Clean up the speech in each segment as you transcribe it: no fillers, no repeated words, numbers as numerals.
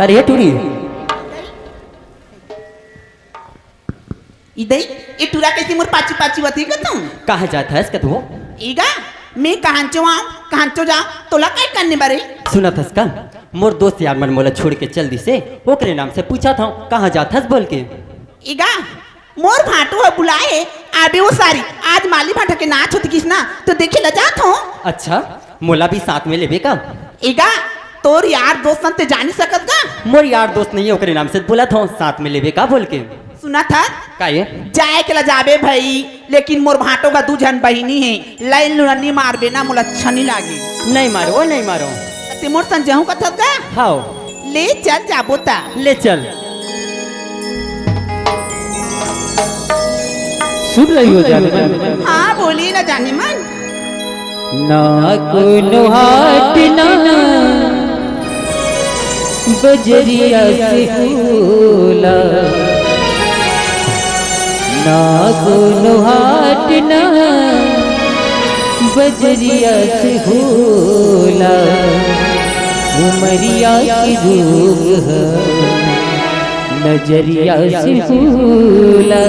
अरे ये टूरी इदई ये टूरा कैसी मोर पाची पाची बती का तुम कहाँ जाता है इसका तू ईगा मैं कहाँ जा तोला काय करने बारे सुना था इसका मोर दोस्त यार मन मोला छोड़ के चल दी से ओकरे नाम से पूछा था कहाँ जाता बोल के ईगा मोर भाटो है बुलाए आबे वो सारी आज माली भाटा के नाच होती किस ना तो देखे ल जात हो। अच्छा मोला भी साथ में लेबे का ईगा तोर यार दोस्त संते जानी सकत का मोर यार दोस्त नहीं है ओकरे नाम से बोला था साथ में लेबे का बोल के सुना था का ये जाए के ला जाबे भाई लेकिन मोर भाटो का दू जन बहिनी है लाइन लुनी मारबे ना मोला अच्छा नहीं लागे नहीं मारो नहीं मारो ते मोर संजहू का था का हाँ ले चल जाबो ता ले चल सुन रही हो जाने मन हाँ बोलिए ना जाने मन ना कोनो हाट ना बजरिया से होला ना कोनो हाट ना बजरिया से होला उमरिया की रोग है नजरिया से होला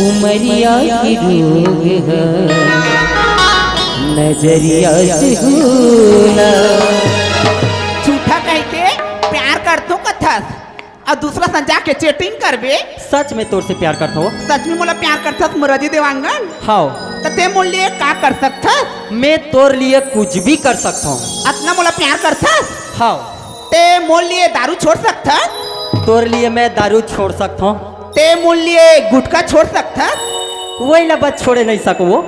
उमरिया की रोग है नजरिया से होला। झूठा कह के प्यार कर तो कथस और दूसरा संजा के चेटिंग करबे सच में तोर से प्यार करता हो सच में मोला प्यार करथस मुराजी देवांगन हाँ तो ते मोल लिए का कर सकथस मैं तोर लिए कुछ भी कर सकता हूँ अतना मोला प्यार करथस हाँ ते मोल लिए दारू छोड़ सकथस तोर लिए मैं दारू छोड़ सकता हूँ ते मोल लिए गुटखा छोड़ सकथस वही ना बस छोड़े नहीं सको वो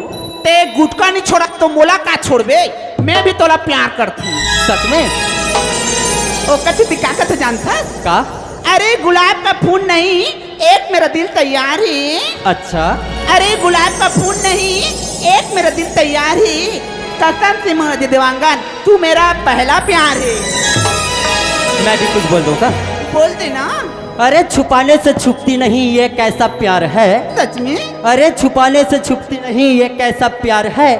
ते गुटखा नहीं छोड़ा तो मोला का छोड़बे मैं भी तोला प्यार करथूं सच में ओ कथी दिखा कथ जानथस का अरे गुलाब का फूल नहीं एक मेरा दिल तैयार है अच्छा अरे गुलाब का फूल नहीं एक मेरा दिल तैयार है कसम से मुरादी देवांगन तू मेरा पहला प्यार है। मैं भी कुछ बोल दूँ का बोल देना अरे छुपाने से छुपती नहीं ये कैसा प्यार है सच में अरे छुपाने से छुपती नहीं ये कैसा प्यार है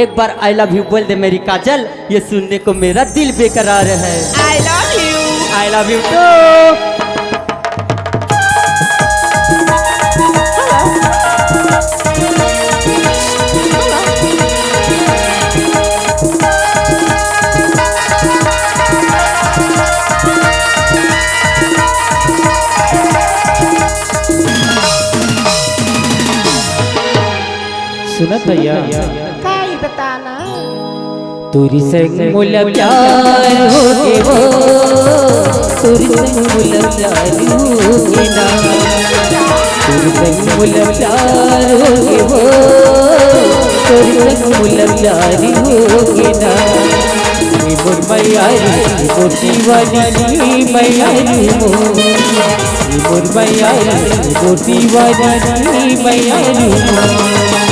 एक बार आई लव यू बोल दे मेरी काजल ये सुनने को मेरा दिल बेकरार है आई लव यू टू सुना भैया काई बताना तुरी से मुल प्यार हो के वो तुरी से मुल प्यार हो के ना तुरी से मुल प्यार हो के वो तुरी से मुल प्यार हो के ना ये मोर मैयारी मोर दीवानी मैयारी मोर मैयारी मोर दीवानी मैयारी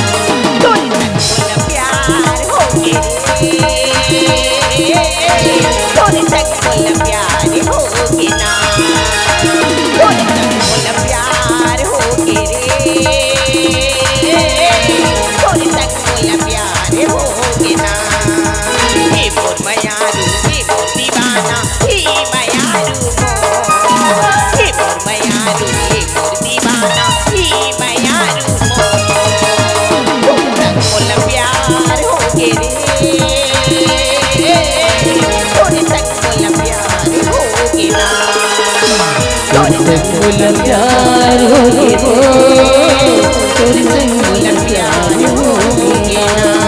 प्यार हो तेरे संग प्यार हो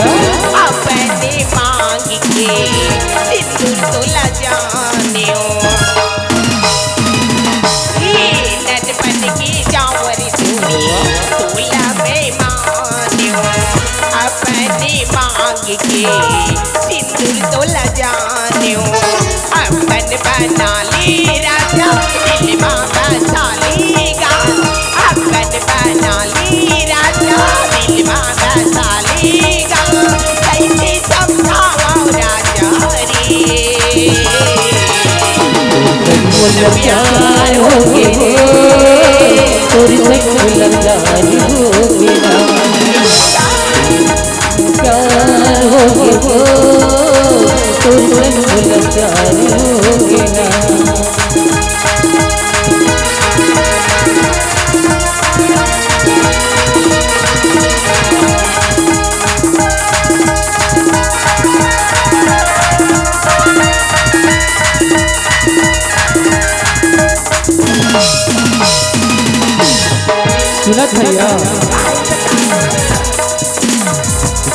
अपने मांग के सिंदूर तोला जाने नटपन की जावर तोला में मान्यो अपने मांग के सिंदूर तोला जाने अपन बना ले राजा दिल मांगा चालेगा अपन बना साली राजा दिलवा सालीगा कैसे समझाओ राजा रे बोल प्यार हो गे तोरी संग बोल प्यार हो गे ना प्यार हो गे तोरी संग बोल प्यार हो गे ना सुना भैया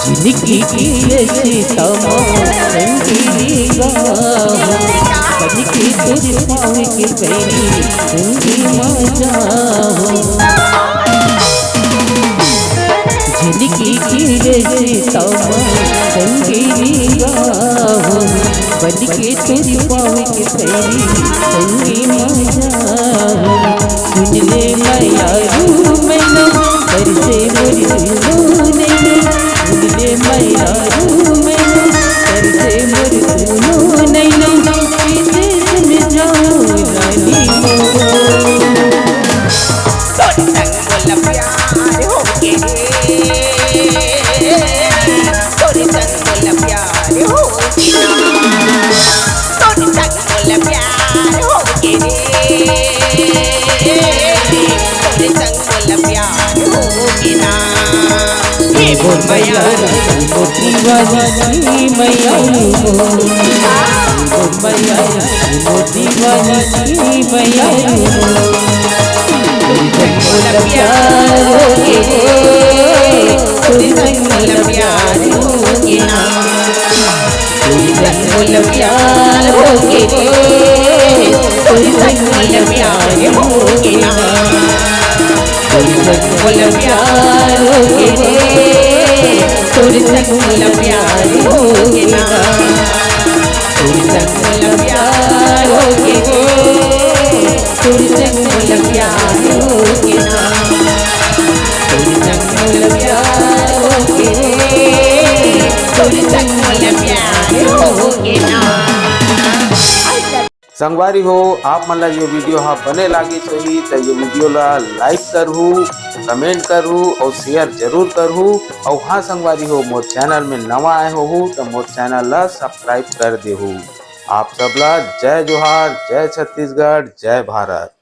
जिंदगी की ऐसी संगीरी बनी के तुझ पाँव के पैरी संगी मजा जिंदगी की ऐसी संगीरी बनी के तुझ पाँव के पैरी संगी मजा सुन ले मैयारू मैनो कर से मोरी सुनो नैनो सुन ले मैयारू मैनो कर से मोरी सुनो नैनो इसे सुन जाओ रानी मोरो तोरी संग बोल प्यार हो गे तोरी संग बोल प्यार हो गे तोरी संग बोल प्यार हो गे तोरे संग बोल प्यार हो गे ना हे बोल मैया मोती वाली मैयारू बोल मैया मोती वाली मैयारू बोल प्यार हो गे तोरे संग बोल प्यार हो गे ना तोरे संग बोल प्यार हो गे तोरे संग बोल प्यार हो गे ना तोरे संग बोल प्यार हो गे तोरे संग बोल प्यार हो गे ना तोरे संग बोल प्यार हो गे तोरे संग बोल प्यार हो गे ना तोरे संग बोल प्यार हो गे तोरे संग बोल प्यार हो गे ना संगवारी हो आप मन ला ये वीडियो हा बने लागी होही तो ये वीडियो ला लाइक करहू कमेंट करहू और शेयर जरूर करहू और हाँ संगवारी हो मोर चैनल में नवा आए हो तो मोर चैनल ला सब्सक्राइब कर देहू। आप सब ला जय जोहार, जय छत्तीसगढ़, जय भारत।